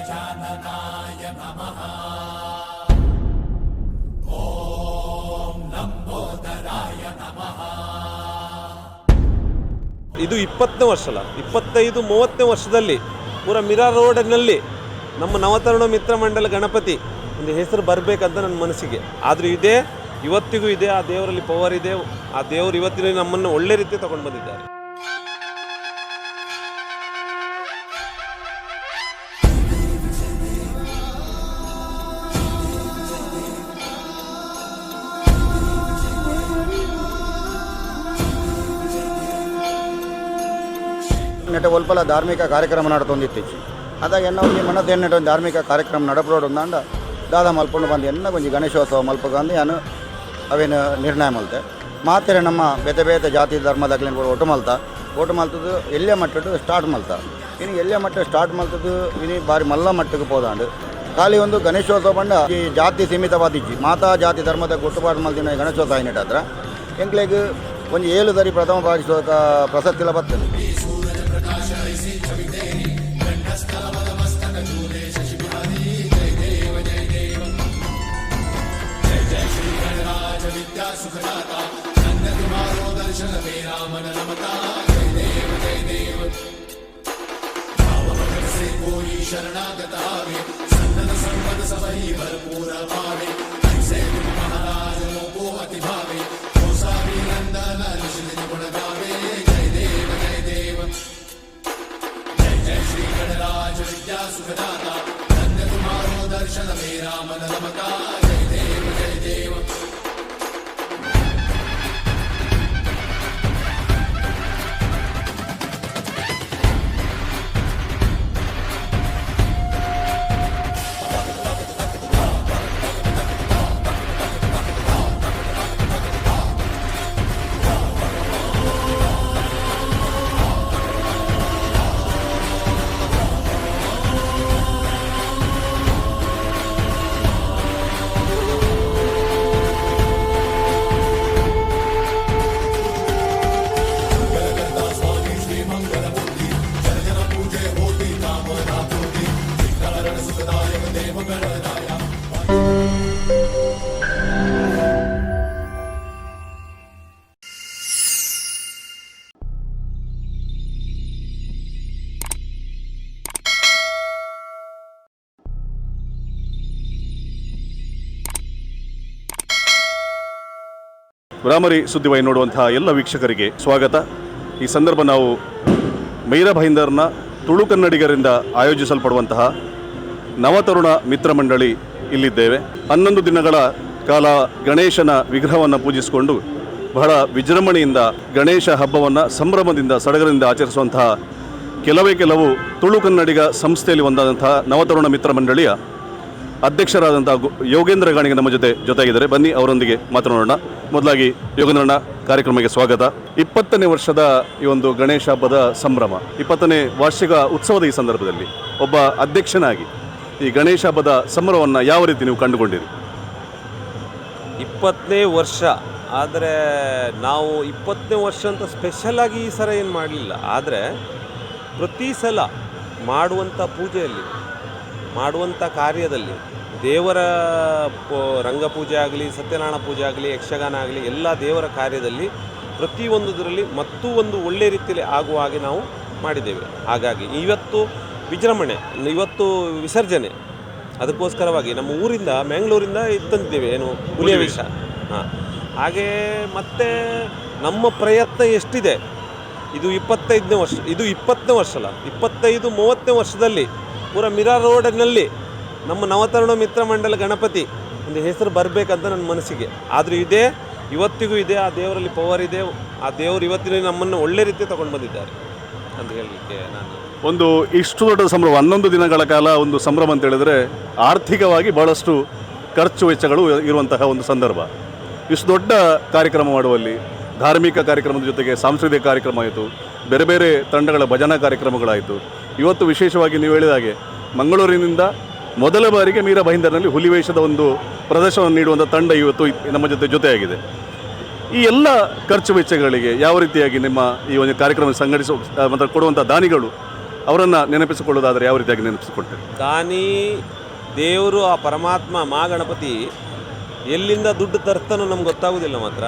ಗಜಾನನಾಯ ನಮಃ. ಓಂ ಲಂಬೋದರಾಯ ನಮಃ. ಇದು 20ನೇ ವರ್ಷ ಅಲ್ಲ, 25-30ನೇ ವರ್ಷದಲ್ಲಿ ಪೂರ ಮಿರಾ ರೋಡ್ನಲ್ಲಿ ನಮ್ಮ ನವತರುಣ ಮಿತ್ರ ಮಂಡಲ ಗಣಪತಿ ಒಂದು ಹೆಸರು ಬರಬೇಕಂತ ನನ್ನ ಮನಸ್ಸಿಗೆ. ಆದರೂ ಇದೆ, ಇವತ್ತಿಗೂ ಇದೆ. ಆ ದೇವರಲ್ಲಿ ಪವರ್ ಇದೆ. ಆ ದೇವರು ಇವತ್ತಿನ ನಮ್ಮನ್ನು ಒಳ್ಳೆ ರೀತಿ ತಗೊಂಡು ಬಂದಿದ್ದಾರೆ. ನೆಟ್ಟ ಒಲ್ಪಲ ಧಾರ್ಮಿಕ ಕಾರ್ಯಕ್ರಮ ನಡತೊಂದಿತ್ತೀಚಿ ಅದಾಗ ಎನ್ನ ಒಂಜಿ ಮನದ ನೆಟ್ಟ ಒಂದು ಧಾರ್ಮಿಕ ಕಾರ್ಯಕ್ರಮ ನಡಪರೋಡು ಅಂದ ದಾದ ಮಲ್ಪೊಂಡು ಬಂದು ಎನ್ನ ಒಂಜಿ ಗಣೇಶೋತ್ಸವ ಮಲ್ಪಗಂದು ನಾನು ಅವೇನು ನಿರ್ಣಯ ಮಲ್ತೆ ಮಾತೆರೆ ನಮ್ಮ ಬೇತೆ ಬೇತೆ ಜಾತಿ ಧರ್ಮದಾಗ್ಲಿ ಒಟ್ಟು ಮಲ್ತದ್ದು ಎಲ್ಲೇ ಮಟ್ಟದ್ದು ಸ್ಟಾರ್ಟ್ ಮಲ್ತ ಇನ್ನು ಎಲ್ಲೇ ಮಟ್ಟ ಸ್ಟಾರ್ಟ್ ಮಲ್ತದ್ದು ಇನ್ನು ಬಾರಿ ಮಲ್ಲ ಮಟ್ಟಕ್ಕೆ ಹೋದಾಂಡು ಖಾಲಿ ಒಂದು ಗಣೇಶೋತ್ಸವ ಬಂಡ ಈ ಜಾತಿ ಸೀಮಿತವಾದಿಜ್ಜಿ ಮಾತಾ ಜಾತಿ ಧರ್ಮದ ಗೊಟ್ಟುಪಾಡು ಮಲ್ತಿನ ಗಣೇಶೋತ್ಸವ ಏನಿಟ್ಟು ಹತ್ರ ಎಂಕ್ಲೆಗ್ ಒಂದು 7 ಸರಿ ಪ್ರಥಮ ಭಾಗಿಸುವ ಪ್ರಸಕ್ತಿಲ ಬರ್ತದೆ. ಶರಣಾಗತ ಸನ್ನದ ಸಂಪದ ಸಭೈ ಭರಪೂರ ಭಾವೆ ಐಸೆ ಮಹಾರಾಜ ಲೋಕೋ ಅತಿ ಭಾವೆ ಕೋಸಾವಿ ನಂದನ ಋಷಿದಿನ ಗುಣಗಾವೆ ಜಯ ದೇವ ಜಯ ದೇವ ಜಯ ಜಯ ಶ್ರೀ ಗಣರಾಜ ವಿದ್ಯಾ ಸುಖದಾತ ಧನ್ಯ ತುಮಾರೋ ದರ್ಶನ ಮೇರಾ ಮನ ರಮತಾ ಜಯ ದೇವ ಜಯ ದೇವ. ಬ್ರಾಹ್ಮರಿ ಸುದ್ದಿವಾಹಿನಿ ನೋಡುವಂತಹ ಎಲ್ಲ ವೀಕ್ಷಕರಿಗೆ ಸ್ವಾಗತ. ಈ ಸಂದರ್ಭ ನಾವು ಮೈರಾ ಭಾಯಿಂದರ್ನ ತುಳು ಕನ್ನಡಿಗರಿಂದ ಆಯೋಜಿಸಲ್ಪಡುವಂತಹ ನವತರುಣ ಮಿತ್ರ ಮಂಡಳಿ ಇಲ್ಲಿದ್ದೇವೆ. 11 ದಿನಗಳ ಕಾಲ ಗಣೇಶನ ವಿಗ್ರಹವನ್ನು ಪೂಜಿಸಿಕೊಂಡು ಬಹಳ ವಿಜೃಂಭಣೆಯಿಂದ ಗಣೇಶ ಹಬ್ಬವನ್ನು ಸಂಭ್ರಮದಿಂದ ಸಡಗರದಿಂದ ಆಚರಿಸುವಂತಹ ಕೆಲವು ತುಳು ಕನ್ನಡಿಗ ಸಂಸ್ಥೆಯಲ್ಲಿ ಒಂದಾದಂತಹ ನವತರುಣ ಮಿತ್ರ ಮಂಡಳಿಯ ಅಧ್ಯಕ್ಷರಾದಂಥ ಯೋಗೇಂದ್ರ ಗಾಣಿಗೆ ನಮ್ಮ ಜೊತೆಗಿದ್ದಾರೆ. ಬನ್ನಿ ಅವರೊಂದಿಗೆ ಮಾತನಾಡೋಣ. ಮೊದಲಾಗಿ ಯೋಗೇಂದ್ರಣ್ಣ, ಕಾರ್ಯಕ್ರಮಕ್ಕೆ ಸ್ವಾಗತ. 20ನೇ ವರ್ಷದ ಈ ಒಂದು ಗಣೇಶ ಹಬ್ಬದ ಸಂಭ್ರಮ, 20ನೇ ವಾರ್ಷಿಕ ಉತ್ಸವದ ಈ ಸಂದರ್ಭದಲ್ಲಿ ಒಬ್ಬ ಅಧ್ಯಕ್ಷನಾಗಿ ಈ ಗಣೇಶ ಹಬ್ಬದ ಸಂಭ್ರಮವನ್ನು ಯಾವ ರೀತಿ ನೀವು ಕಂಡುಕೊಂಡಿರಿ? 20ನೇ ವರ್ಷ ಆದರೆ ನಾವು 20ನೇ ವರ್ಷ ಅಂತ ಸ್ಪೆಷಲಾಗಿ ಈ ಸಲ ಏನು ಮಾಡಲಿಲ್ಲ. ಆದರೆ ಪ್ರತಿ ಸಲ ಮಾಡುವಂಥ ಪೂಜೆಯಲ್ಲಿ, ಮಾಡುವಂಥ ಕಾರ್ಯದಲ್ಲಿ, ದೇವರ ರಂಗಪೂಜೆ ಆಗಲಿ, ಸತ್ಯನಾರಾಯಣ ಪೂಜೆ ಆಗಲಿ, ಯಕ್ಷಗಾನ ಆಗಲಿ, ಎಲ್ಲ ದೇವರ ಕಾರ್ಯದಲ್ಲಿ ಪ್ರತಿಯೊಂದರಲ್ಲಿ ಮತ್ತೂ ಒಂದು ಒಳ್ಳೆ ರೀತಿಯಲ್ಲಿ ಆಗುವ ಹಾಗೆ ನಾವು ಮಾಡಿದ್ದೇವೆ. ಹಾಗಾಗಿ ಇವತ್ತು ವಿಜೃಂಭಣೆ, ಇವತ್ತು ವಿಸರ್ಜನೆ, ಅದಕ್ಕೋಸ್ಕರವಾಗಿ ನಮ್ಮ ಊರಿಂದ ಮ್ಯಾಂಗ್ಳೂರಿಂದ ತಂದಿದ್ದೇವೆ ಏನು ಹುಲಿಯ ವೇಷ. ಹಾಗೇ ಮತ್ತು ನಮ್ಮ ಪ್ರಯತ್ನ ಎಷ್ಟಿದೆ, ಇದು 25ನೇ ವರ್ಷ, ಇದು 20ನೇ ವರ್ಷ ಅಲ್ಲ, 25-30ನೇ ವರ್ಷದಲ್ಲಿ ಪೂರ ಮಿರಾ ರೋಡ್ನಲ್ಲಿ ನಮ್ಮ ನವತರುಣ ಮಿತ್ರ ಮಂಡಲ ಗಣಪತಿ ಒಂದು ಹೆಸರು ಬರಬೇಕಂತ ನನ್ನ ಮನಸ್ಸಿಗೆ. ಆದರೂ ಇದೆ, ಇವತ್ತಿಗೂ ಇದೆ. ಆ ದೇವರಲ್ಲಿ ಪವರ್ ಇದೆ. ಆ ದೇವರು ಇವತ್ತಿನ ನಮ್ಮನ್ನು ಒಳ್ಳೆ ರೀತಿ ತಗೊಂಡು ಬಂದಿದ್ದಾರೆ ಅಂತ ಹೇಳಲಿಕ್ಕೆ ನಾನು. ಒಂದು ಇಷ್ಟು ದೊಡ್ಡ ಸಂಭ್ರಮ, 11 ದಿನಗಳ ಕಾಲ ಒಂದು ಸಂಭ್ರಮ ಅಂತ ಹೇಳಿದರೆ ಆರ್ಥಿಕವಾಗಿ ಭಾಳಷ್ಟು ಖರ್ಚು ವೆಚ್ಚಗಳು ಇರುವಂತಹ ಒಂದು ಸಂದರ್ಭ. ಇಷ್ಟು ದೊಡ್ಡ ಕಾರ್ಯಕ್ರಮ ಮಾಡುವಲ್ಲಿ ಧಾರ್ಮಿಕ ಕಾರ್ಯಕ್ರಮದ ಜೊತೆಗೆ ಸಾಂಸ್ಕೃತಿಕ ಕಾರ್ಯಕ್ರಮ ಆಯಿತು, ಬೇರೆ ಬೇರೆ ತಂಡಗಳ ಭಜನಾ ಕಾರ್ಯಕ್ರಮಗಳಾಯಿತು. ಇವತ್ತು ವಿಶೇಷವಾಗಿ ನೀವು ಹೇಳಿದ ಹಾಗೆ ಮಂಗಳೂರಿನಿಂದ ಮೊದಲ ಬಾರಿಗೆ ಮೀರಾ ಭಾಯಿಂದರ್ನಲ್ಲಿ ಹುಲಿವೇಷದ ಒಂದು ಪ್ರದರ್ಶನವನ್ನು ನೀಡುವಂಥ ತಂಡ ಇವತ್ತು ನಮ್ಮ ಜೊತೆಯಾಗಿದೆ. ಈ ಎಲ್ಲ ಖರ್ಚು ವೆಚ್ಚಗಳಿಗೆ ಯಾವ ರೀತಿಯಾಗಿ ನಿಮ್ಮ ಈ ಒಂದು ಕಾರ್ಯಕ್ರಮ ಸಂಘಟಿಸುವ ಮತ್ತು ಕೊಡುವಂಥ ದಾನಿಗಳು ಅವರನ್ನು ನೆನಪಿಸಿಕೊಳ್ಳೋದಾದರೆ ಯಾವ ರೀತಿಯಾಗಿ ನೆನಪಿಸಿಕೊಳ್ತೇವೆ? ದಾನಿ ದೇವರು, ಆ ಪರಮಾತ್ಮ ಮಹಾಗಣಪತಿ ಎಲ್ಲಿಂದ ದುಡ್ಡು ತರ್ತಾನೋ ನಮ್ಗೆ ಗೊತ್ತಾಗೋದಿಲ್ಲ. ಮಾತ್ರ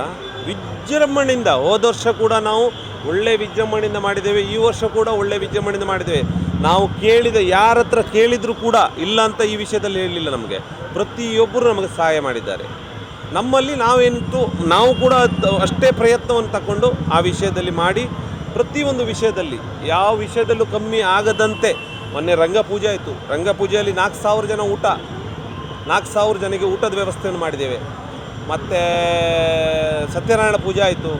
ವಿಜೃಂಭಣೆಯಿಂದ ಹೋದ ವರ್ಷ ಕೂಡ ನಾವು ಒಳ್ಳೆ ವಿಜೃಂಭಣೆಯಿಂದ ಮಾಡಿದ್ದೇವೆ, ಈ ವರ್ಷ ಕೂಡ ಒಳ್ಳೆ ವಿಜೃಂಭಣೆಯಿಂದ ಮಾಡಿದ್ದೇವೆ. ನಾವು ಕೇಳಿದ ಯಾರ ಹತ್ರ ಕೇಳಿದರೂ ಕೂಡ ಇಲ್ಲ ಅಂತ ಈ ವಿಷಯದಲ್ಲಿ ಹೇಳಲಿಲ್ಲ. ನಮಗೆ ಪ್ರತಿಯೊಬ್ಬರು ನಮಗೆ ಸಹಾಯ ಮಾಡಿದ್ದಾರೆ. ನಮ್ಮಲ್ಲಿ ನಾವು ಕೂಡ ಅಷ್ಟೇ ಪ್ರಯತ್ನವನ್ನು ತಗೊಂಡು ಆ ವಿಷಯದಲ್ಲಿ ಮಾಡಿ ಪ್ರತಿಯೊಂದು ವಿಷಯದಲ್ಲಿ ಯಾವ ವಿಷಯದಲ್ಲೂ ಕಮ್ಮಿ ಆಗದಂತೆ. ಮೊನ್ನೆ ರಂಗಪೂಜೆ ಆಯಿತು, ರಂಗಪೂಜೆಯಲ್ಲಿ 4,000 ಜನ 4,000 ಜನಕ್ಕೆ ಊಟದ ವ್ಯವಸ್ಥೆಯನ್ನು ಮಾಡಿದ್ದೇವೆ. ಮತ್ತು ಸತ್ಯನಾರಾಯಣ ಪೂಜೆ ಆಯಿತು,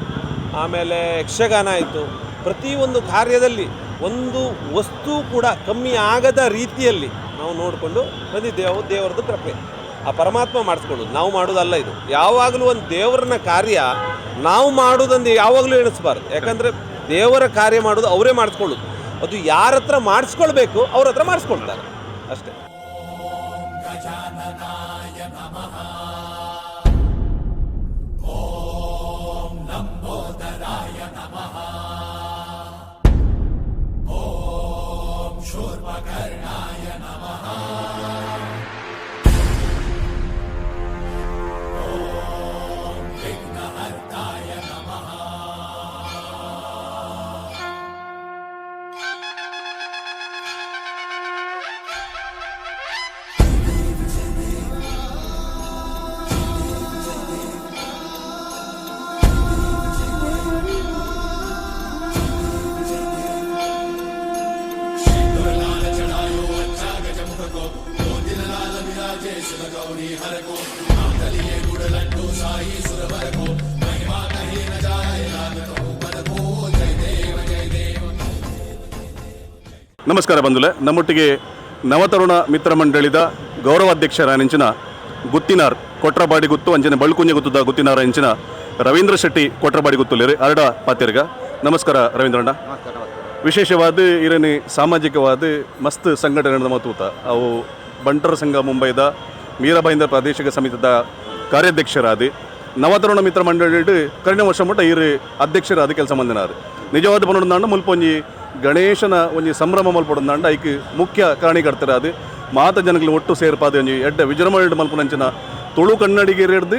ಆಮೇಲೆ ಯಕ್ಷಗಾನ ಆಯಿತು. ಪ್ರತಿಯೊಂದು ಕಾರ್ಯದಲ್ಲಿ ಒಂದು ವಸ್ತು ಕೂಡ ಕಮ್ಮಿ ಆಗದ ರೀತಿಯಲ್ಲಿ ನಾವು ನೋಡಿಕೊಂಡು ಬಂದಿದ್ದೇವೆ. ದೇವರದ್ದು ಕೃಪೆ, ಆ ಪರಮಾತ್ಮ ಮಾಡಿಸ್ಕೊಳ್ಳೋದು, ನಾವು ಮಾಡೋದಲ್ಲ. ಇದು ಯಾವಾಗಲೂ ಒಂದು ದೇವರನ್ನ ಕಾರ್ಯ ನಾವು ಮಾಡೋದಂದು ಯಾವಾಗಲೂ ಎಣಿಸ್ಬಾರ್ದು. ಯಾಕಂದರೆ ದೇವರ ಕಾರ್ಯ ಮಾಡೋದು ಅವರೇ ಮಾಡಿಸ್ಕೊಳ್ಳೋದು. ಅದು ಯಾರ ಹತ್ರ ಮಾಡಿಸ್ಕೊಳ್ಬೇಕು ಅವ್ರ ಹತ್ರ ಮಾಡಿಸ್ಕೊಳ್ತಾರೆ ಅಷ್ಟೇ. ನಮಸ್ಕಾರ ಬಂಧುಲೆ, ನಮ್ಮೊಟ್ಟಿಗೆ ನವತರುಣ ಮಿತ್ರ ಮಂಡಳಿದ ಗೌರವಾಧ್ಯಕ್ಷರಾನಿಂಚಿನ ಗುತ್ತಿನಾರ್ ಕೊಟ್ರಬಾಡಿ ಗುತ್ತು ಅಂಚನೆ ಬಳ್ಕುಂಜೆ ಗುತ್ತದ ಗುತ್ತಿನಾರ ಇಂಚಿನ ರವೀಂದ್ರ ಶೆಟ್ಟಿ ಕೊಟ್ರಬಾಡಿ ಗುತ್ತುಲೇರಿ ಅರಡ ಪಾತಿರ್ಗ. ನಮಸ್ಕಾರ ರವೀಂದ್ರಣ್ಣ. ವಿಶೇಷವಾದ ಇರನಿ ಸಾಮಾಜಿಕವಾದ ಮಸ್ತ್ ಸಂಘಟನೆ ಮತೂತ ಅವು ಬಂಟರ ಸಂಘ ಮುಂಬೈದ ಮೀರಾ ಪ್ರಾದೇಶಿಕ ಸಮಿತಿದ ಕಾರ್ಯಾಧ್ಯಕ್ಷರಾದ ನವತರುಣ ಮಿತ್ರ ಮಂಡಳಿ ಕಳೆದ ವರ್ಷ ಮಟ್ಟ ಇರು ಅಧ್ಯಕ್ಷರಾದ ಕೆಲಸ ಮಂದಿನಾರು. ನಿಜವಾದ ಪನೊಂದಾಂಡ ಮುಲ್ಪೊಂಜಿ ಗಣೇಶನ ಒಂಜಿ ಸಂಭ್ರಮ ಮಲ್ಪೊಡೊಂದಾಂಡ ಐಕ್ ಮುಖ್ಯ ಕಾರಣೀಕರ್ತರಾದ ಮಾತ ಜನಗಳು ಒಟ್ಟು ಸೇರ್ಪಾದ ಒಂಜಿ ಎಡ್ಡ ವಿಜೃಂಭಣೆ ಮಲ್ಪೊನಂಚಿನ ತುಳು ಕನ್ನಡಿಗರು ಹಿಡ್ದು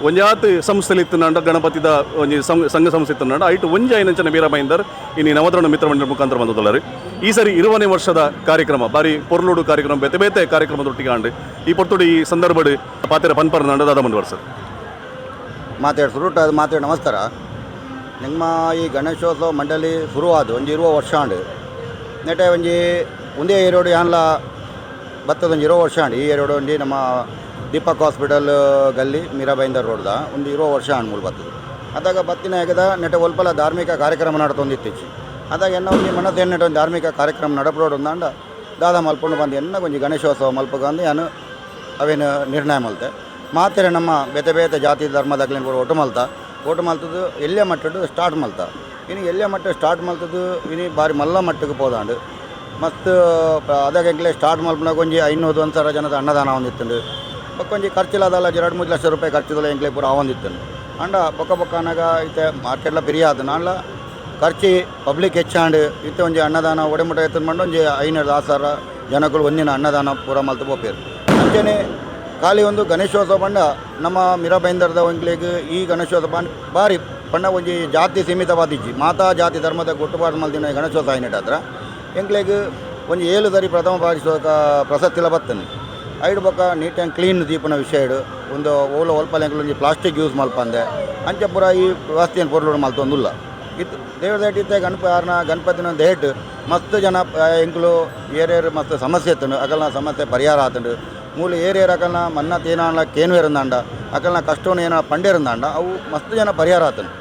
ಒಂಜಾತ್ ಸಂಸ್ಥೆಲಿತ್ತನಾಂಡ ಗಣಪತಿದ ಒಂಜಿ ಸಂಘ ಸಂಸ್ಥೆ ಇತ್ತನಾಂಡ ಐಟು ಒಂಜಿ ಐನಂಚನ ಮೀರಾ ಬೈಂದರ್ ಇನ್ನು ನವತರುಣ ಮಿತ್ರ ಮಂಡಳಿ ಮುಖಾಂತರ ಬಂದದಲ್ಲರಿ. ಈ ಸರಿ 20ನೇ ವರ್ಷದ ಕಾರ್ಯಕ್ರಮ ಬಾರಿ ಪೊರ್ಲುಡು ಕಾರ್ಯಕ್ರಮ ಬೇತೆ ಬೇತೆ ಕಾರ್ಯಕ್ರಮದೊಟ್ಟಿಗೆ ಆಂಡು ಈ ಪೊರ್ತುಡು ಈ ಸಂದರ್ಭಡ್ ಪಾತೆರ ಪನ್ಪರ್ನಾಂಡ ದಾದ ಮುಂದುವರ್ಸರ್ ಮಾತಾಡ್ಸರು ಅದು ಮಾತಾಡಿ. ನಮಸ್ಕಾರ. ನಿಮ್ಮ ಈ ಗಣೇಶೋತ್ಸವ ಮಂಡಳಿ ಶುರುವಾದ ಒಂಜಿ 20 ವರ್ಷ ಆಂಡು ನೆಟೆ ಒಂಜಿ ಒಂದೇ ಏರೋಡು ಯಾನ್ಲ ಬತ್ತದೊಂದು 20 ವರ್ಷ ಆಂಡು. ಈ ಏರೋಡು ಒಂಜಿ ನಮ್ಮ ದೀಪಕ್ ಹಾಸ್ಪಿಟಲ್ ಗಲ್ಲಿ ಮೀರಾ ಬೈಂದರ್ ರೋಡ್ದ ಒಂದು 20 ವರ್ಷ ಆಂಡು ಮೂಲ ಬರ್ತದೆ. ಅದಾಗ ಬತ್ತಿನ ಹೇಗದ ನೆಟೆ ಒಲ್ಪಲ ಧಾರ್ಮಿಕ ಕಾರ್ಯಕ್ರಮ ನಡತೊಂದಿತ್ತಿಚ್ಚಿ ಅದಾಗ ಎನ್ನ ಒಂಜಿ ಮನಸ್ಸು ನೆಟ್ಟ ಒಂದು ಧಾರ್ಮಿಕ ಕಾರ್ಯಕ್ರಮ ನಡಪರೋಡು ಅಂದಾಂಡ ದಾದ ಮಲ್ಪೊಂಡು ಬಂದು ಎನ್ನ ಒಂಜಿ ಗಣೇಶೋತ್ಸವ ಮಲ್ಪಗಂದು ನಾನು ಅವೇನು ನಿರ್ಣಯ ಮಲ್ತೆ ಮಾತೆರೆ ನಮ್ಮ ಬೇತೆ ಬೇತೆ ಜಾತಿ ಧರ್ಮದಾಗ್ಲಿನ ಒಟ್ಟು ಮಲ್ತದ್ದು ಎಲ್ಲೇ ಮಟ್ಟದ್ದು ಸ್ಟಾರ್ಟ್ ಮಲ್ತ ಇನ್ನು ಎಲ್ಲೇ ಮಟ್ಟ ಸ್ಟಾರ್ಟ್ ಮಲ್ತದ್ದು ಇನ್ನು ಬಾರಿ ಮಲ್ಲ ಮಟ್ಟಕ್ಕೆ ಹೋದಾಂಡು ಮತ್ತು ಅದಾಗಲೇ ಸ್ಟಾರ್ಟ್ ಮಲ್ಪನಾಗ ಒಂಜಿ 500-1,000 ಜನದ ಅನ್ನದಾನ ಒಂದಿತ್ತಂಡು ಪಕ್ಕೊಂಜಿ ಖರ್ಚಿಲ್ಲದಲ್ಲ 2-3 ಲಕ್ಷ ರೂಪಾಯಿ ಖರ್ಚಿದಲ್ಲ ಎಂಕ್ಲೆ ಪೂರ ಆವಂದಿತ್ತಂಡು ಅಂಡ ಪಕ್ಕ ಅನ್ನಾಗ ಇತ್ತೆ ಮಾರ್ಕೆಟ್ಲ ಪಿರಿಯಾದ ನಾನ್ಲ ಖರ್ಚಿ ಪಬ್ಲಿಕ್ ಹೆಚ್ಚಾಂಡು ಇತ್ತೆ ಒಂಜಿ ಅನ್ನದಾನ ಒಡೆಮುಟ ಎತ್ತನ್ ಮಾಡಿ ಒಂಜಿ 500-6,000 ಜನಗಳು ಒಂದಿನ ಅನ್ನದಾನ ಪೂರ ಮಲ್ತು ಬೋಪೇರು. ಅಂಚೆನೆ ಖಾಲಿ ಒಂದು ಗಣೇಶೋತ್ಸವ ಪಂಡ ನಮ್ಮ ಮೀರಾ ಬೈಂದರ್ದ ಒಂಗ್ಲಿಗೆ ಈ ಗಣೇಶೋತ್ಸವ ಪಂಡ ಬಾರಿ ಪಂಡ ಒಂಜಿ ಜಾತಿ ಸೀಮಿತವಾದಿಜ್ಜಿ ಮಾತಾ ಜಾತಿ ಧರ್ಮದ ಗುಟ್ಟುಪಾಡು ಮಲ್ದಿನ ಗಣೇಶೋತ್ಸವ ಆಯ್ನಟ್ಟಾದ್ರೆ ಎಂಕ್ಲೆಗ್ ಒಂಜಿ 7 ಸರಿ ಪ್ರಥಮ ಬಾರಿಸೋಕ ಪ್ರಶಸ್ತಿಲ ಬರ್ತನೆ. ಐಡು ಬೊಕ್ಕ ನೀಟ್ ಆ್ಯಂಡ್ ಕ್ಲೀನ್ ದೀಪನ ವಿಷಯ ಒಂದು ಓಲ ಒಲ್ಪಲ ಒಂಜಿ ಪ್ಲಾಸ್ಟಿಕ್ ಯೂಸ್ ಮಲ್ಪಂದೆ ಅಂಚೆ ಪೂರ ಈ ವ್ಯವಸ್ಥೆಯನ್ನು ಪೊರ್ಲುಡು ಮಲ್ತೊಂದುಲ್ಲ. ಇತ್ತು ದೇವ್ರದೇಟ್ ಇತ್ತೆ ಗಣಪತಿನ ದೇಟ್ ಮಸ್ತ್ ಜನ ಎಂಕ್ಲು ಏರೇರು ಮಸ್ತ್ ಸಮಸ್ಯೆ ಎತ್ತಂಡು ಅಕಲ್ನ ಸಮಸ್ಯೆ ಪರಿಹಾರ ಆತಂಡು ಮೂಲ ಏರಿಯರ್ ಅಕಲ್ನ ಮನ್ನ ತೇನಾಳ ಕೇನು ಇರಂದಾಂಡ ಅಕಲ್ನ ಕಷ್ಟವನ್ನು ಏನೋ ಪಂಡಿರಂದಾಂಡ ಅವು ಮಸ್ತ್ ಜನ ಪರಿಹಾರ ಆತಂಡು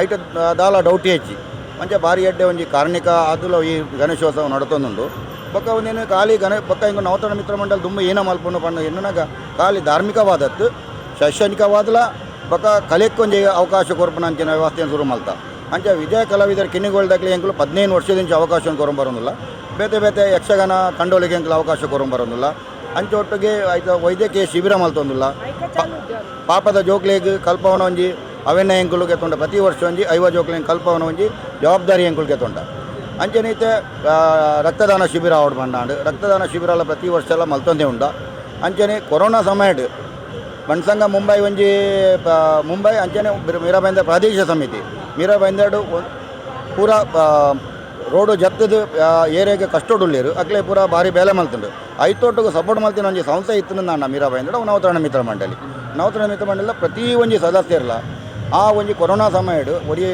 ಐಟ ದಾಲ ಡೌಟಿ ಹೆಚ್ಚಿ ಮಂಚೆ ಬಾರಿ ಎಡ್ಡೆ ಒಂಜಿ ಕಾರ್ಣಿಕ ಆದುಲ ಈ ಗಣೇಶೋತ್ಸವ ನಡತೊಂದುಂಡು ಬೊಕ್ಕ ಒಂದೇನು ಖಾಲಿ ಬೊಕ್ಕ ಹಿಂಗೆ ನವತರುಣ ಮಿತ್ರ ಮಂಡಳಿ ತುಂಬ ಏನೋ ಮಲ್ಪೊಂಡು ಪಂಡ ಎನ್ನನಾಗ ಖಾಲಿ ಧಾರ್ಮಿಕವಾದದ್ದು ಶೈಕ್ಷಣಿಕವಾದಲ ಬೊಕ್ಕ ಕಲೆಕ್ಕೊಂಜಿ ಅವಕಾಶ ಕೊರ್ಪನ ಅಂಚಿನ ವ್ಯವಸ್ಥೆಯನ್ನು ಶುರು ಮಲ್ತ ಅಂಚೆ ವಿಜಯ ಕಲಾವಿದರ ಕಿನ್ನಿಗೊಳ್ದಾಗಲಿ ಎಂಕ್ಲು 15 ವರ್ಷದಿಂದ ಅವಕಾಶ ಕೊರಂಬರೋದಿಲ್ಲ. ಬೇತೆ ಬೇತೆ ಯಕ್ಷಗಾನ ತಂಡೋಳಿಗೆ ಎಂಕ್ಲು ಅವಕಾಶ ಕೊರಂಬರೋದಿಲ್ಲ. ಅಂಚೆ ಒಟ್ಟಿಗೆ ಆಯ್ತು ವೈದ್ಯಕೀಯ ಶಿಬಿರ ಮಲ್ತೊಂದಿಲ್ಲ. ಪಾಪದ ಜೋಕ್ಲಿಗೆ ಕಲ್ಪವನ ಒಂಜಿ ಅವೆನ್ನ ಎಂಕುಲು ಗೆತ್ತೊಂಡ ಪ್ರತಿ ವರ್ಷ ಒಂಜಿ 50 ಜೋಕ್ಲಿಗೆ ಕಲ್ಪವನ ಒಂಜಿ ಜವಾಬ್ದಾರಿ ಎಂಕುಲು ಗೆತ್ತೊಂಡ ಅಂಚೆನೈತೆ ರಕ್ತದಾನ ಶಿಬಿರ ಆವಡ್ ಬಂದಾಂಡು ರಕ್ತದಾನ ಶಿಬಿರ ಪ್ರತಿ ವರ್ಷ ಎಲ್ಲ ಮಲ್ತೊಂದೇ ಉಂಡ ಅಂಚನೆ ಕೊರೋನಾ ಸಮಯಡ್ ಬಣ್ಸಂಗ ಮುಂಬೈ ಒಂಜಿ ಮುಂಬೈ ಅಂಚನೆ ಮೀರಾಬೈಂದರ್ ಪ್ರಾದೇಶಿಕ ಸಮಿತಿ ಮೀರಾಬೈಂದರ್ಡು ಪೂರ ರೋಡು ಜತ್ತದು ಏರಿಯಾಗೆ ಕಷ್ಟೊಡುಳ್ಳೇರು ಅಕ್ಲೆ ಪೂರ ಭಾರಿ ಬೇಲೆ ಮಲ್ತುಂಡು ಐತೋಟು ಸಪೋರ್ಟ್ ಮಲ್ತಿನ ಒಂಜಿ ಸಂಸ್ಥೆ ಇತ್ತು ನಾನು ಮೀರಾಬೈಂದರ್ಡು ಅವು ನವತರಣ ಮಿತ್ರ ಮಂಡಳಿ ನವತರಣ ಮಿತ್ರ ಮಂಡಳಿ ಪ್ರತಿ ಒಂಜಿ ಸದಸ್ಯರಲ್ಲ ಆ ಒಂಜಿ ಕೊರೋನಾ ಸಮಯಡ್ ಒಡಿ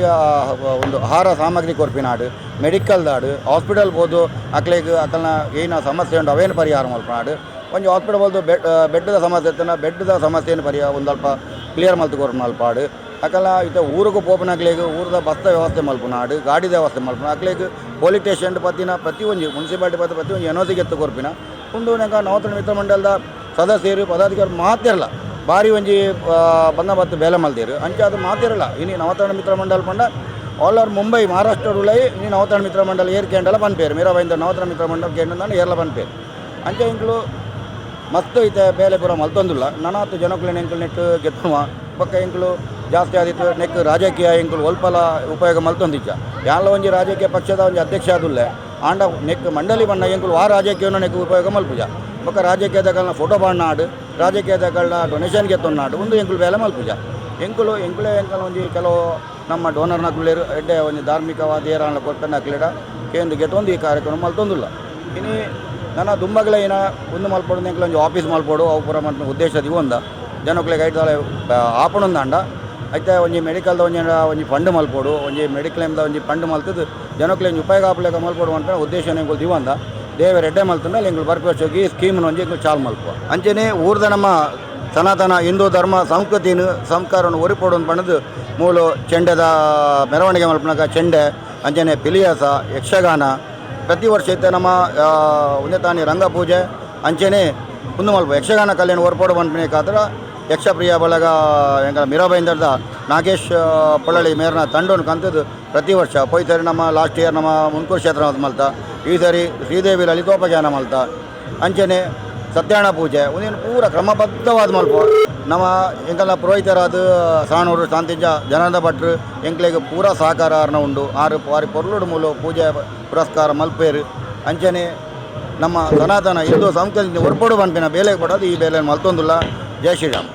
ಒಂದು ಆಹಾರ ಸಾಮಗ್ರಿ ಕೊರ್ಪಿನಾಡು ಮೆಡಿಕಲ್ದಾಡು ಹಾಸ್ಪಿಟಲ್ ಬೋದು ಅಕ್ಲೆಗ್ ಅಕಲ್ನ ಏನ ಸಮಸ್ಯೆ ಉಂಟು ಅವೇನು ಪರಿಹಾರ ಮಲ್ಪನಾಡು ಒಂಜಿ ಹಾಸ್ಪಿಟಲ್ ಬೋದು ಬೆಡ್ದ ಸಮಸ್ಯೆ ಇತ್ತನ ಬೆಡ್ದ ಸಮಸ್ಯೆಯನ್ನು ಪರಿಹಾರ ಒಂದು ಅಲ್ಪ ಕ್ಲಿಯರ್ ಮಲ್ತು ಕೊರ್ಪು ಮಲ್ಪಾಡು ಅಕಲ್ಲ ಇತ್ತ ಊರಿಗೆ ಪೋಪನಕ್ಲೆಗ್ ಊರದ ಬಸ್ತ ವ್ಯವಸ್ಥೆ ಮಲ್ಪನಾಡು ಗಾಡಿದ ವ್ಯವಸ್ಥೆ ಮಲ್ಪನ ಅಕ್ಲೆಗ್ ಪೊಲೀಸ್ ಸ್ಟೇಷನ್ ಪತ್ತಿನ ಪ್ರತಿ ಒಂಜಿ ಮುನ್ಸಿಪಾಲಿಟಿ ಪತ್ತ ಪ್ರತಿ ಒಂಜಿ ಎನೋಸಿಗೆ ಎತ್ತು ಕೊರ್ಪಿನ ಉಂಡು ನಂಗೆ ನವತರಣ ಮಿತ್ರ ಮಂಡಲದ ಸದಸ್ಯರು ಪದಾಧಿಕಾರಿ ಮಾತಿರಲ್ಲ ಭಾರಿ ಒಂಜಿ ಬಂದೋಬಸ್ತ್ ಬೇಲೆ ಮಲ್ದೇರು ಅಂಚೆ ಅದು ಮಾತಿರಲ್ಲ ಇನ್ನು ನವತರಣ ಮಿತ್ರ ಮಂಡಲ ಪಂಡ ಆಲ್ ಓವರ್ ಮುಂಬೈ ಮಹಾರಾಷ್ಟ್ರ ಉಳ್ಳೈ ಇನ್ನು ನವತರಣ ಮಿತ್ರ ಮಂಡಲ ಏರ್ ಕೇಂಡಲ ಪನ್ಪೇರು ಮೀರಾಬೈಂದರ್ ನವತರಣ ಮಿತ್ರ ಮಂಡಲ ಕೇಂದ್ರ ಏರ್ಲ ಪನ್ಪೇರು ಅಂಚೆ ಇಂಕ್ಲು ಮಸ್ತ್ ಐತೆ ಬೇಲೆ ಪೂರ ಮಲ್ತೊಂದಿಲ್ಲ ನನಾತು ಜನಕ್ಲೇನು ಎಂಕ್ಲು ನೆಟ್ಟು ಗೆತ್ತುವ ಪಕ್ಕ ಎಂಕ್ಲು ಜಾಸ್ತಿ ಆದಿತ್ತು ನೆಕ್ ರಾಜಕೀಯ ಎಂಕ್ಲು ಒಲ್ಪಲ ಉಪಯೋಗ ಮಲ್ತೊಂದಿಚ್ಚ ಯಾಲ ಒಂಜಿ ರಾಜಕೀಯ ಪಕ್ಷದ ಒಂಜಿ ಅಧ್ಯಕ್ಷ ಆದುಲ್ಲೆ ಆಂಡ ನೆಕ್ ಮಂಡಳಿ ಬಣ್ಣ ಎಂಕ್ಲು ಆ ರಾಜಕೀಯವನ್ನು ನೆಕ್ ಉಪಯೋಗ ಮಲ್ಪುಜ ಬೊಕ್ಕ ರಾಜಕೀಯದಗಳನ್ನ ಫೋಟೋ ಬಾಣಾಡು ರಾಜಕೀಯದಗಳನ್ನ ಡೊನೇಷನ್ ಗೆತ್ತೊನ್ನಾಡು ಒಂದು ಎಂಕ್ಲು ಬೇಲೆ ಮಲ್ಪುಜ ಎಂಕ್ಲೆ ಒಂಜಿ ಕೆಲವು ನಮ್ಮ ಡೋನರ್ನ ಕುಳ್ಳೇರು ಎಡ್ಡೆ ಒಂಜಿ ಧಾರ್ಮಿಕವಾದ ಏರಾಣ ಕೊಟ್ಟನ್ನ ಕ್ಲೀಡ ಕೇಂದ್ರ ಗೆತ್ತೊಂದು ಈ ಕಾರ್ಯಕ್ರಮ ಮಲ್ತೊಂದಿಲ್ಲ ಇನ್ನು ನನ್ನ ದುಂಬಗಳೇ ಏನ ಒಂದು ಮಲ್ಪೋಡು ಎಂಕ್ಲು ಒಂಜಿ ಆಫೀಸ್ ಮಲ್ಪೋಡು ಅವು ಪೂರ ಮಲ್ಪನ ಉದ್ದೇಶದ ಒಂದ ಜನಕ್ಲೆ ಗೈಡ್ ಆಪಣೊಂದಾಂಡ ಐತೆ ಒಂಜಿ ಮೆಡಿಕಲ್ದ ಒಂಜಿ ಫಂಡ್ ಮಲ್ಪೋಡು ಒಂಜಿ ಮೆಡಿಕ್ಲೇಮ್ದ ಒಂಜಿ ಫಂಡ್ ಮಲ್ತದ್ದು ಜನಕ್ಲೆ ಉಪಯೋಗ ಆಪಲೇಕ ಮಲ್ಪೋಡು ಅಂತ ಉದ್ದೇಶ ಎಂಕ್ಲು ದಿವಂದ ದೇವ ರೆಡ್ಡೆ ಮಲ್ತಂಡ ಎಂಕ್ಲು ಬರ್ಪೋಗಿ ಸ್ಕೀಮ್ನ ಒಂಜಿ ಎಂಕ್ಲು ಚಾಲು ಮಲ್ಪುವ ಅಂಚೆನೆ ಊರ್ದ ನಮ್ಮ ಸನಾತನ ಹಿಂದೂ ಧರ್ಮ ಸಂಸ್ಕೃತಿನ ಸಂಸ್ಕಾರವನ್ನು ಒರಿಪೋಡು ಪಣದು ಮೂಲು ಚೆಂಡೆದ ಮೆರವಣಿಗೆ ಮಲ್ಪನಾಗ ಚೆಂಡೆ ಅಂಚನೆ ಪಿಲಿಯಾಸ ಯಕ್ಷಗಾನ ಪ್ರತಿ ವರ್ಷ ಇತ್ತೆ ನಮ್ಮ ಉನ್ನತಾನಿ ರಂಗಪೂಜೆ ಅಂಚೆನೆ ಒಂದು ಮಲ್ಪ ಯಕ್ಷಗಾನ ಕಲ್ಯಾಣ ಹೊರಪೋಡು ಬಂದ್ಬೇಕಾದ್ರೆ ಯಕ್ಷಪ್ರಿಯ ಬಳಗ ಎಂಗ ಮೀರಾಬೈಂದರ್ದ ನಾಗೇಶ್ ಪೊಳ್ಳಳಿ ಮೇರ್ನ ತಂಡವನ್ನು ಕಂತದ್ದು ಪ್ರತಿ ವರ್ಷ ಪೋಯ್ತರಿ ನಮ್ಮ ಲಾಸ್ಟ್ ಇಯರ್ ನಮ್ಮ ಮುನ್ಕೂರು ಕ್ಷೇತ್ರ ಮಲ್ತ ಈ ಸರಿ ಶ್ರೀದೇವಿ ಲಲಿತೋಪಜ್ಞಾನ ಮಲ್ತ ಅಂಚನೆ ಸತ್ಯನಾರಾಯಣ ಪೂಜೆ ಒಂದೇನು ಪೂರ ಕ್ರಮಬದ್ಧವಾದ ಮಲ್ಪ ನಮ್ಮ ಎಂಕಲ್ನ ಪುರೋಹಿತರಾದ ಸಾಣೂರು ಶಾಂತಿಂಜ ಜನಾರ್ದ ಭಟ್ರು ಎಂಕ್ಲೆಗೆ ಪೂರ ಸಹಕಾರ ಉಂಡು ಆರು ವಾರಿ ಪೊರ್ಲುಡು ಮೂಲ ಪೂಜೆ ಪುರಸ್ಕಾರ ಮಲ್ಪೇರು ಅಂಚನೆ ನಮ್ಮ ಸನಾತನ ಹಿಂದೂ ಸಂಸ್ಕೃತಿ ಹೊರಪಡು ಬಂಪಿನ ಬೇಲೆ ಕೊಡೋದು ಈ ಬೇಲೆ ಮಲ್ತೊಂದಿಲ್ಲ ಜೈ ಶ್ರೀರಾಮ್.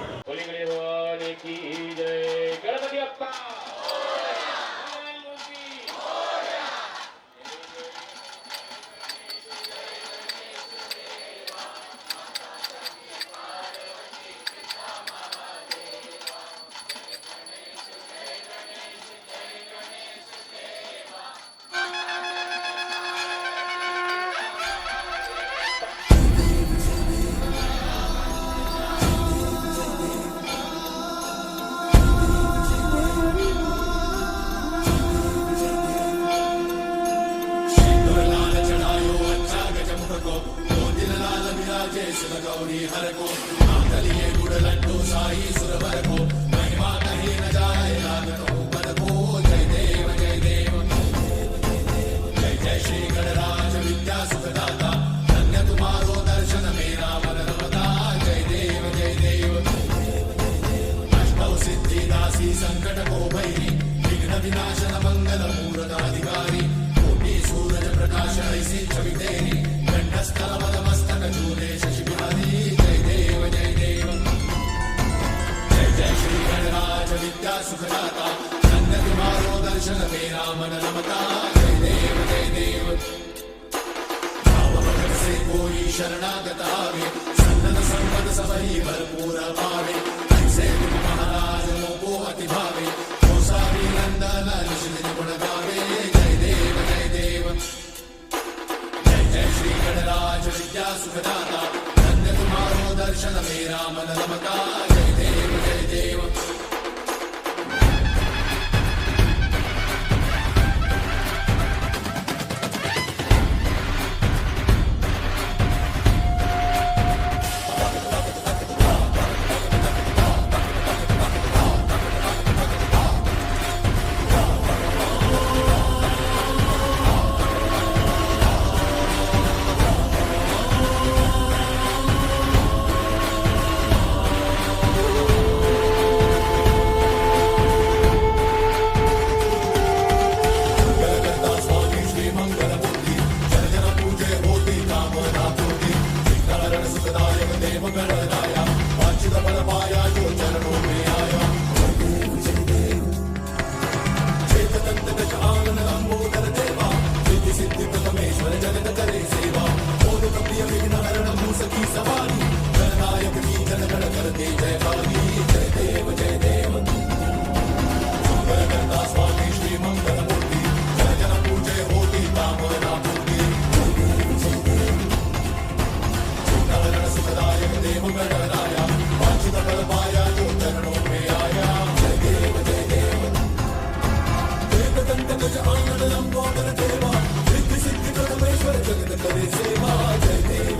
की जय काली जय देव सुंदरकर्ता स्वामी श्री मंगल मूर्ति जन जन पूजे होती कामना पूर्ति छूटावरण सुखदायक देव गणराया वांछित फल पाया जो चरणों में आया जय देव एकदंत गज आनंद लंबोदर देवा सिद्धि सिद्धि परमेश्वर जगत करे सेवा जय देव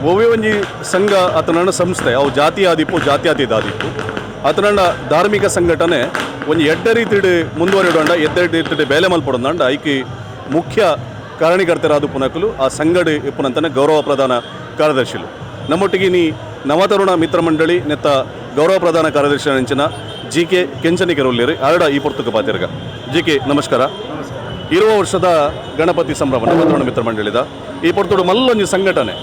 ಒವ್ವೆ ಒಂಜಿ ಸಂಘ ಅತನಣ್ಣ ಸಂಸ್ಥೆ ಅವು ಜಾತಿ ಆದಿಪ್ಪು ಜಾತ್ಯಾತೀತ ಆದಿಪ್ಪು ಅತನಣ್ಣ ಧಾರ್ಮಿಕ ಸಂಘಟನೆ ಒಂಜಿ ಎಡ್ಡ ರೀತಿಡ್ ಮುಂದುವರಿಡೋಂಡ ಎಡ್ಡ ರೀತಿಡ್ ಬೇಲೆ ಮಲ್ಪಡೋಂದಂಡ ಐಕಿ ಮುಖ್ಯ ಕಾರಣೀಕರ್ತರಾದ ಪುನಕಲು ಆ ಸಂಘಡ್ ಇಪ್ಪುನಂತನೇ ಗೌರವ ಪ್ರಧಾನ ಕಾರ್ಯದರ್ಶಿಲು ನಮ್ಮೊಟ್ಟಿಗೆ ನೀ ನವತರುಣ ಮಿತ್ರ ಮಂಡಳಿ ನೆತ್ತ ಗೌರವ ಪ್ರಧಾನ ಕಾರ್ಯದರ್ಶಿ ಅಂಚಿನ GK ಕೆಂಚನಿಕೆರುಲ್ಲಿರಿ ಆರಡ ಈ ಪುರ್ತಕ ಪಾತಿರ್ಗ GK ನಮಸ್ಕಾರ. ಇರುವ ವರ್ಷದ ಗಣಪತಿ ಸಂಭ್ರಮ ನವತರುಣ ಮಿತ್ರ ಮಂಡಳಿದ ಈ ಪುರ್ತುಡು ಮಲ್ಲೊಂಜಿ ಸಂಘಟನೆ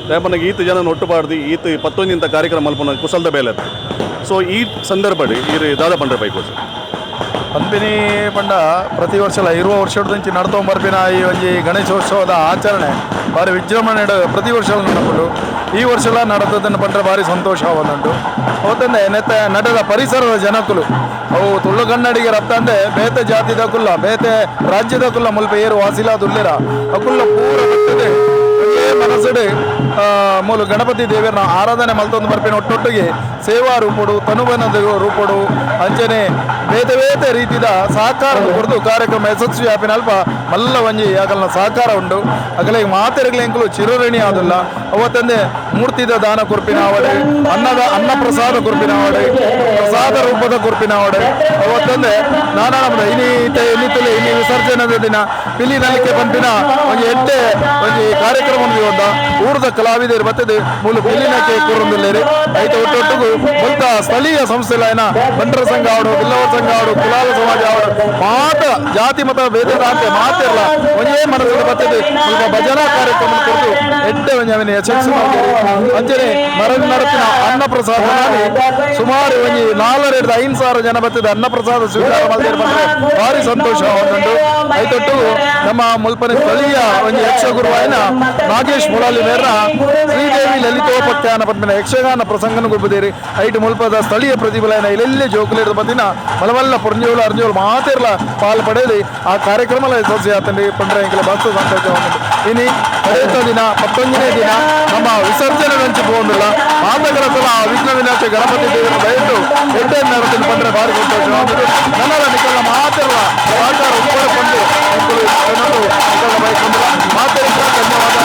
ರೇಪನಾಗ ಈತ ಜನ ಒಟ್ಟುಪಾಡ್ದು ಈತ 11 ಕಾರ್ಯಕ್ರಮ ಮಲ್ಪನ ಕುಸಲ್ದ ಬೇಲೆ ಸೊ ಈ ಸಂದರ್ಭಡಿ ಈ ದಾದ ಪಂಡ್ರೆ ಬೈಕೋಸು ಪಂಪಿನಿ ಪಂಡ ಪ್ರತಿ ವರ್ಷ ಇರುವ ವರ್ಷದಂಚಿ ನಡ್ಕೊಂಬರ್ಪಿನ ಈ ಒಂಜಿ ಗಣೇಶೋತ್ಸವದ ಆಚರಣೆ ಭಾರಿ ವಿಜೃಂಭಣೆ ಪ್ರತಿ ವರ್ಷ ನಡಪುಡು ಈ ವರ್ಷ ನಡೆದದನ್ನು ಪಂಡ್ರೆ ಭಾರಿ ಸಂತೋಷ ಆವದುಂಟು ಅವತ್ತಂದೆ ನೆತ್ತ ನಡೆದ ಪರಿಸರದ ಜನಕ್ಕಲು ಅವು ತುಳು ಕನ್ನಡಿಗೆ ರಪ್ತ ಅಂದೆ ಬೇತೆ ಜಾತಿದ ಕುಲ್ಲ ಬೇತೆ ರಾಜ್ಯದ ಕುಲ್ಲ ಮುಲ್ಪ ಏರು ವಾಸಿಲ ದುಲ್ಲಿರ ಅಕುಲ್ಲ ಪೂರ ಬಿಟ್ಟದೆ ಮನಸ್ಸಡೆ ಮೂಲ ಗಣಪತಿ ದೇವರನ್ನ ಆರಾಧನೆ ಮಲ್ತೊಂದು ಬರ್ಪಿನ ಒಟ್ಟೊಟ್ಟಿಗೆ ಸೇವಾ ರೂಪಡು ತನುವನದ ರೂಪಡು ಅಂಚನೆ ಬೇತೆ ಬೇತೆ ರೀತಿಯ ಸಹಕಾರ ಕೊಡ್ದು ಕಾರ್ಯಕ್ರಮ ಯಶಸ್ವಿ ಆಪಿನ ಅಲ್ಪ ಮಲ್ಲ ಒಂಜಿ ಆಗಲ್ನ ಸಹಕಾರ ಉಂಡು ಅಗಲ ಮಾತೆರೆಗ್ಲೆಂಕಲು ಚಿರಋಣಿ ಆದಿಲ್ಲ ಅವತ್ತಂದೆ ಮೂರ್ತಿದ ದಾನ ಕುರ್ಪಿನ ಆವಡೆ ಅನ್ನ ಪ್ರಸಾದ ಕುರ್ಪಿನ ಆವಡೆ ಪ್ರಸಾದ ರೂಪದ ಕುರ್ಪಿನ ಆವಡೆ ಅವತ್ತಂದೆ ನಾನಾ ಇನ್ನಿತಲೆ ಇನ್ನು ವಿಸರ್ಜನದ ದಿನ ಪಿಲಿ ನಲಿಕೆ ಪಂಪಿನ ಒಂಜಿ ಎಡ್ಡೆ ಒಂಜಿ ಕಾರ್ಯಕ್ರಮ ಊರದ ಕಲಾವಿದರು ಬರ್ತದೆ ಮೂಲ ಪಿಲಿನಕ್ಕೆ ಕೂರೊಂದಿಲ್ಲೇರಿ ಐತೆ ಒಟ್ಟೊಟ್ಟಿಗೂ ಮೊತ್ತ ಸ್ಥಳೀಯ ಸಂಸ್ಥೆಗಳಾಯನ ಬಂಡರ ಸಂಘ ಆವಡು ಬಿಲ್ಲವರ ಸಂಘ ಆವಡು ಕುಲಾಲ ಸಮಾಜ ಆವಡು ಮಾತ ಜಾತಿ ಮತ ಭೇದದ ಅಂತೆ ಮಾತಿರಲ್ಲ ಒಂದೇ ಮನಸ್ಸಿನ ಬರ್ತದೆ ಸ್ವಲ್ಪ ಭಜನಾ ಕಾರ್ಯಕ್ರಮ ಕೊಟ್ಟು ಎಡ್ಡೆ ಒಂಜಿ ಯಶಸ್ಸು ಅಂಚನೆ ನಡತಿನ ಅನ್ನ ಪ್ರಸಾದ ಸುಮಾರು ಒಂಜಿ 4,500 ಜನ ಬರ್ತದೆ ಅನ್ನ ಪ್ರಸಾದ ಸ್ವೀಕಾರ ಮಾಡಿದ್ರೆ ಬಂದ್ರೆ ಭಾರಿ ಸಂತೋಷ ಆಗುಂಟು ಐತೊಟ್ಟು ನಮ್ಮ ಮುಲ್ಪನ ಸ್ಥಳೀಯ ಒಂಜಿ ಯಕ್ಷ ಗುರುವಾಯನ ನಾಗೇಶ್ ಮುಳಾಲಿ ಮೇರ್ನ ಶ್ರೀದೇವಿ ಲಲಿತೋಪಖ್ಯಾನ ಪದ್ಮಿನ ಯಕ್ಷಗಾನ ಪ್ರಸಂಗನ ಗುಬ್ಬದೇರಿ ಐಟು ಮುಲ್ಪದ ಸ್ಥಳೀಯ ಪ್ರತಿಫಲನ ಇಲ್ಲೆಲ್ಲಿ ಜೋಕುಲಿರ ಬದಿನ ಮಲಮಲ್ಲ ಪುರಂಜೋಳು ಅರ್ಜೋಳು ಮಾತಿರ್ಲ ಪಾಲು ಪಡೆದು ಆ ಕಾರ್ಯಕ್ರಮ ಯಶಸ್ವಿ ಆತಂಡಿ ಪಂಡ್ರೆ ಇಂಕಲ ಬಸ್ತು ಸಂತೋಷ ಇನಿ ಕಡೆಯ ದಿನ 11ನೇ ದಿನ ನಮ್ಮ ವಿಸರ್ಜನೆ ಹಂಚಿ ಹೋಗಿಲ್ಲ ಮಾತಗಳ ಸಲ ವಿಘ್ನ ವಿನಾಶ ಗಣಪತಿ ದೇವರ ದಯವಿಟ್ಟು ಎಡ್ಡೆ ನಡೆದಿನ ಪಂಡ್ರೆ ಭಾರಿ ಸಂತೋಷ ನನ್ನರ ನಿಖಲ ಮಾತಿರ್ಲ ಸಹಕಾರ ಉಪಕೊಂಡು ಮಾತಿರ ಧನ್ಯವಾದ.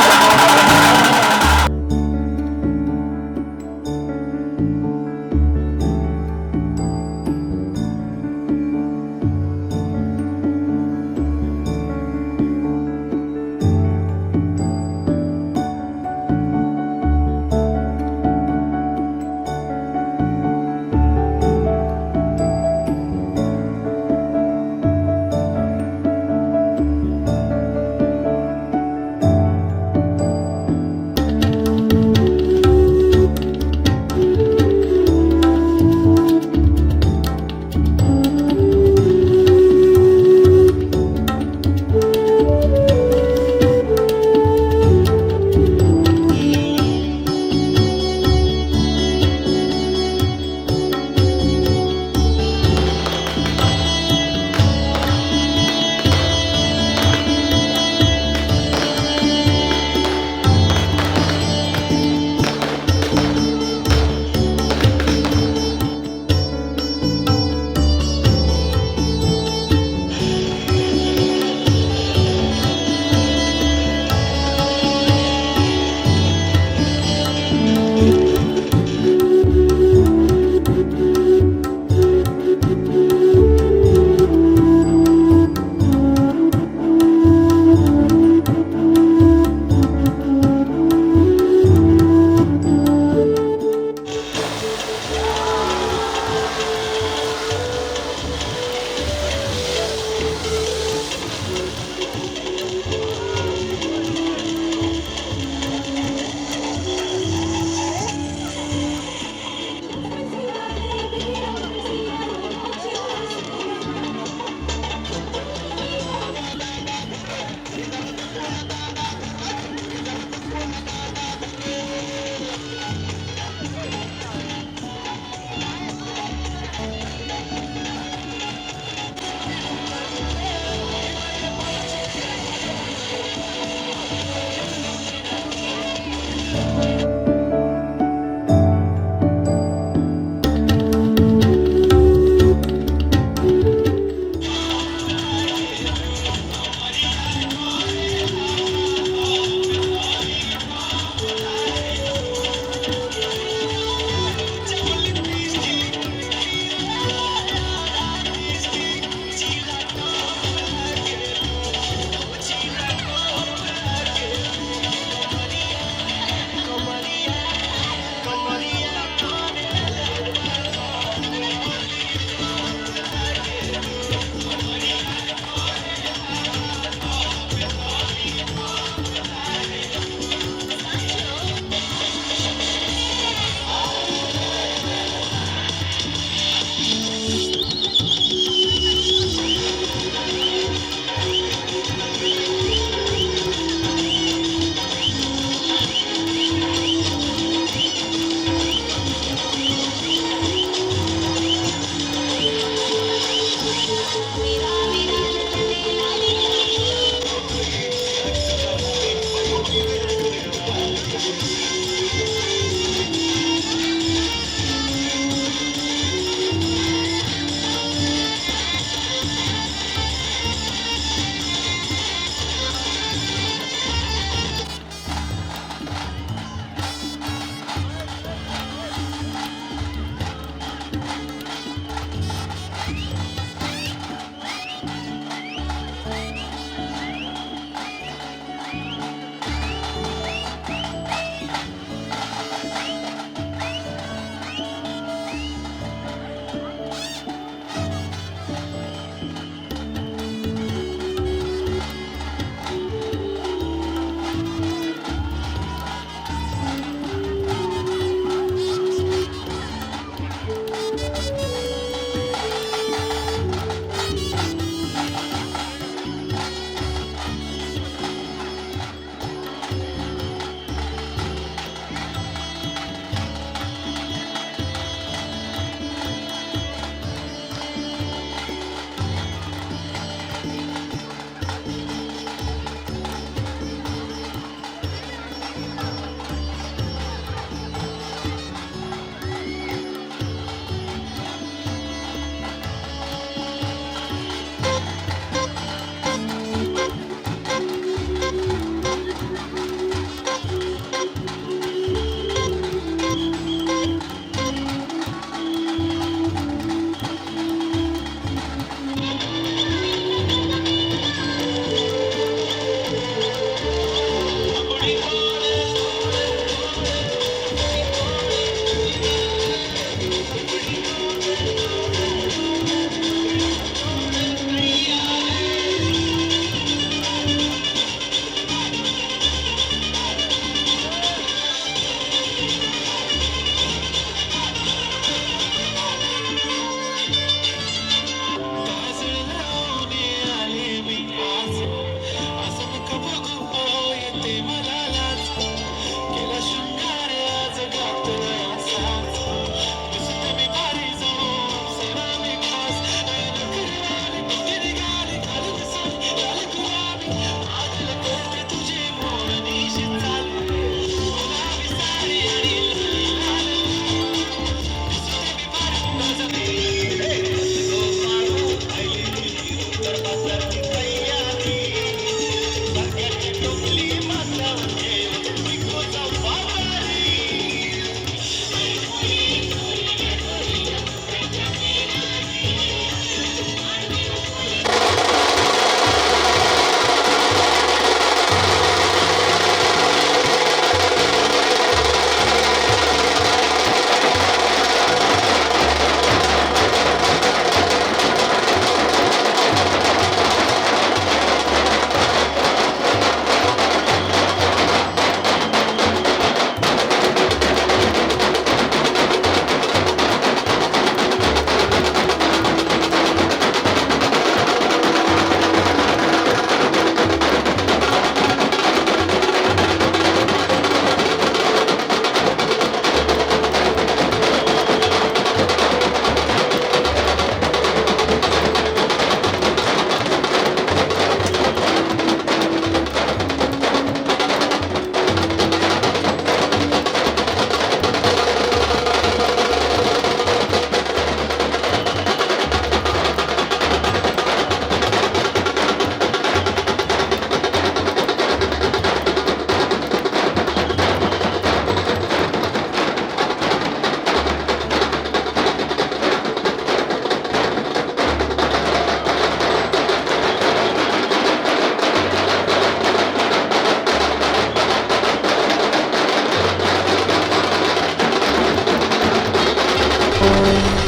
ಧನ್ಯವಾದ.